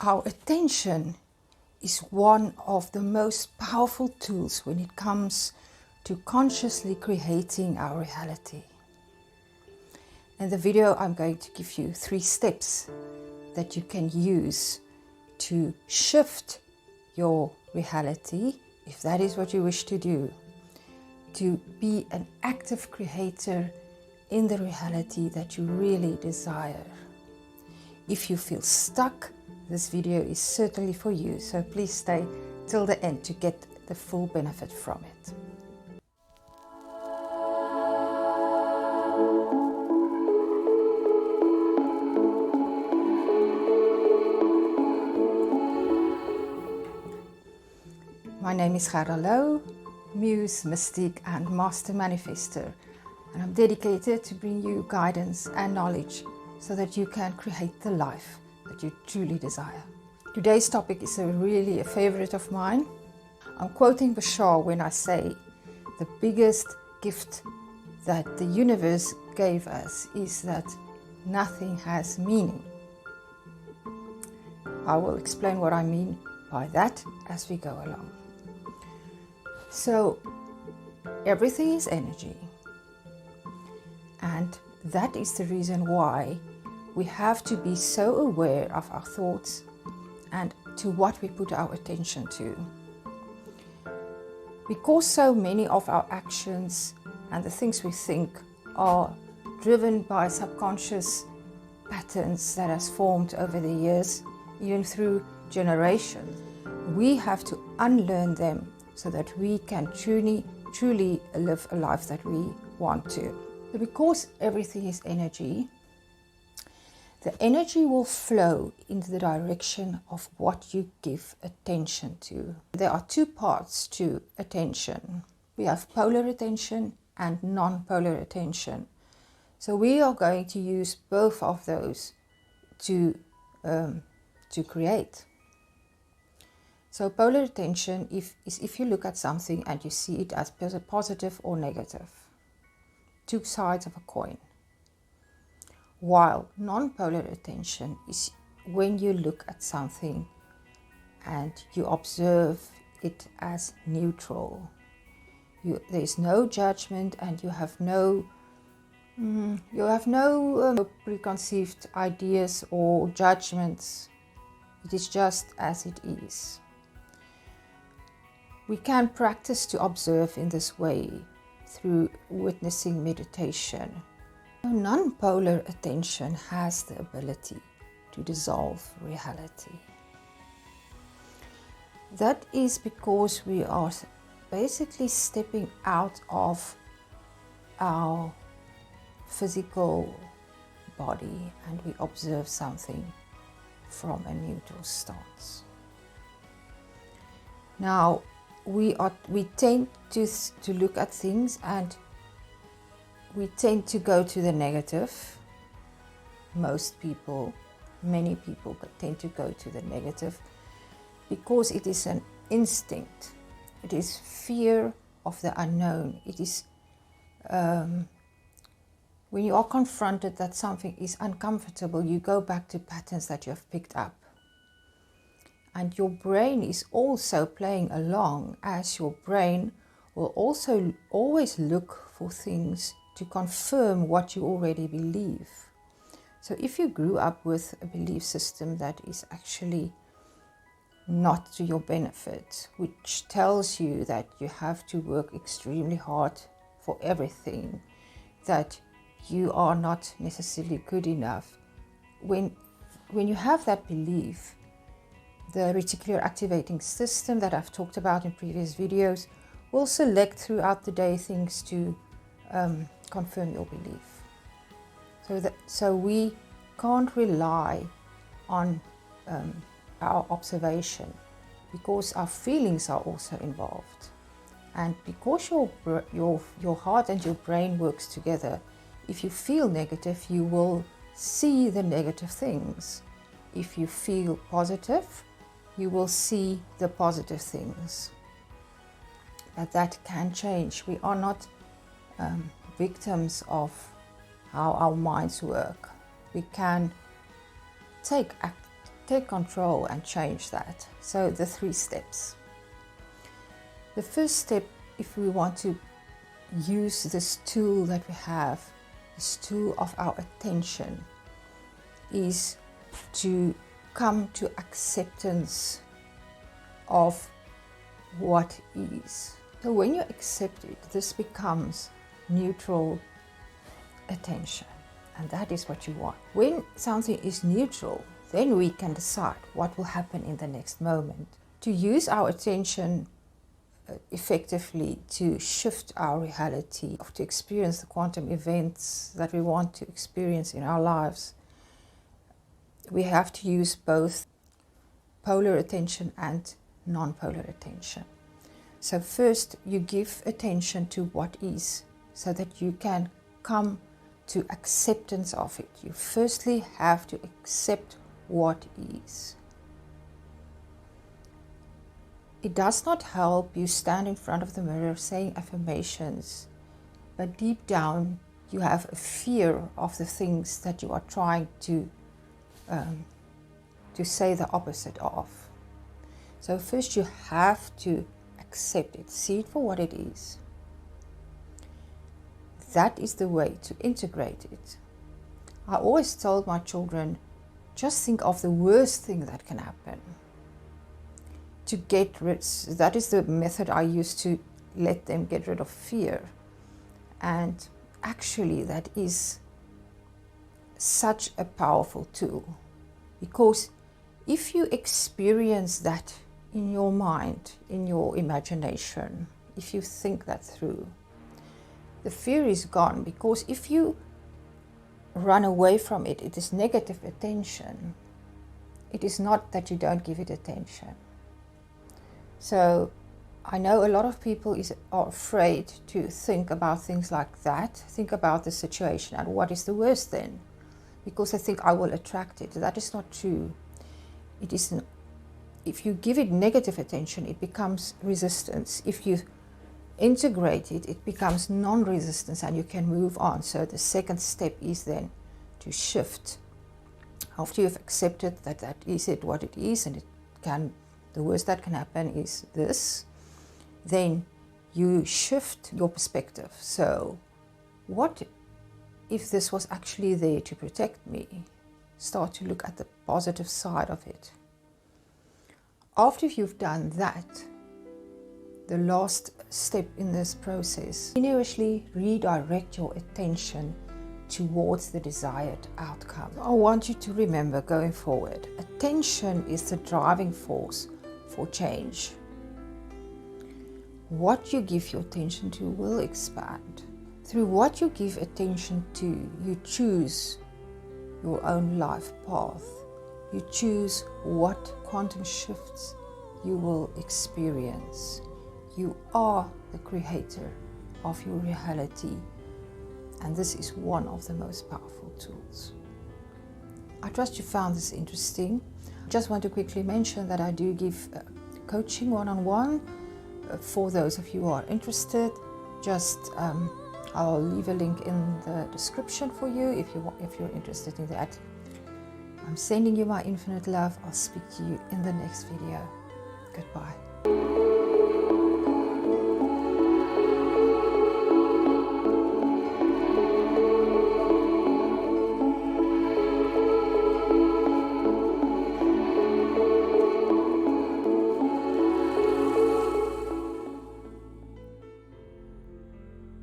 Our attention is one of the most powerful tools when it comes to consciously creating our reality. In the video, I'm going to give you 3 steps that you can use to shift your reality, if that is what you wish to do, to be an active creator in the reality that you really desire. If you feel stuck, this video is certainly for you, so please stay till the end to get the full benefit from it. My name is Darryl, Muse, Mystic and Master Manifester, and I'm dedicated to bring you guidance and knowledge so that you can create the life that you truly desire. Today's topic is really a favorite of mine. I'm quoting Bashar when I say the biggest gift that the universe gave us is that nothing has meaning. I will explain what I mean by that as we go along. So, everything is energy, and that is the reason why we have to be so aware of our thoughts and to what we put our attention to. Because so many of our actions and the things we think are driven by subconscious patterns that has formed over the years, even through generations, we have to unlearn them so that we can truly live a life that we want to. So because everything is energy, the energy will flow in the direction of what you give attention to. There are 2 parts to attention. We have polar attention and non-polar attention. So we are going to use both of those to create. So polar attention is if you look at something and you see it as positive or negative. 2 sides of a coin. While non-polar attention is when you look at something and you observe it as neutral. There is no judgment and you have no preconceived ideas or judgments. It is just as it is. We can practice to observe in this way through witnessing meditation. Non-polar attention has the ability to dissolve reality. That is because we are basically stepping out of our physical body and we observe something from a neutral stance. Now, we tend to look at things and we tend to go to the negative. Most people, many people tend to go to the negative because it is an instinct. It is fear of the unknown. It is when you are confronted that something is uncomfortable, you go back to patterns that you have picked up. And your brain is also playing along, as your brain will also always look for things to confirm what you already believe. So if you grew up with a belief system that is actually not to your benefit, which tells you that you have to work extremely hard for everything, that you are not necessarily good enough, when you have that belief, the reticular activating system that I've talked about in previous videos will select throughout the day things to confirm your belief. So we can't rely on our observation because our feelings are also involved. And because your heart and your brain works together, if you feel negative, you will see the negative things. If you feel positive, you will see the positive things. But that can change. We are not victims of how our minds work. We can take take control and change that. So the 3 steps. The first step, if we want to use this tool that we have, this tool of our attention, is to come to acceptance of what is. So when you accept it, this becomes neutral attention, and that is what you want. When something is neutral, then we can decide what will happen in the next moment. To use our attention effectively to shift our reality, to experience the quantum events that we want to experience in our lives, we have to use both polar attention and non-polar attention. So first you give attention to what is, so that you can come to acceptance of it. You firstly have to accept what is. It does not help you stand in front of the mirror saying affirmations, but deep down you have a fear of the things that you are trying to say the opposite of. So first you have to accept it, see it for what it is. That is the way to integrate it. I always told my children, just think of the worst thing that can happen. To get rid, that is the method I use to let them get rid of fear. And actually that is such a powerful tool, because if you experience that in your mind, in your imagination, if you think that through, the fear is gone. Because if you run away from it, it is negative attention. It is not that you don't give it attention. So I know a lot of people are afraid to think about things like that, think about the situation and what is the worst then, because they think I will attract it. That is not true. It isn't. If you give it negative attention, it becomes resistance. If you integrate it, it becomes non-resistance and you can move on. So the second step is then to shift. After you've accepted that that is it, what it is, and the worst that can happen is this, then you shift your perspective. So what if this was actually there to protect me? Start to look at the positive side of it. After you've done that, the last step in this process, continuously redirect your attention towards the desired outcome. I want you to remember going forward, attention is the driving force for change. What you give your attention to will expand. Through what you give attention to, you choose your own life path. You choose what quantum shifts you will experience. You are the creator of your reality, and this is one of the most powerful tools. I trust you found this interesting. I just want to quickly mention that I do give coaching one-on-one for those of you who are interested. I'll leave a link in the description for you if you're interested in that. I'm sending you my infinite love. I'll speak to you in the next video. Goodbye.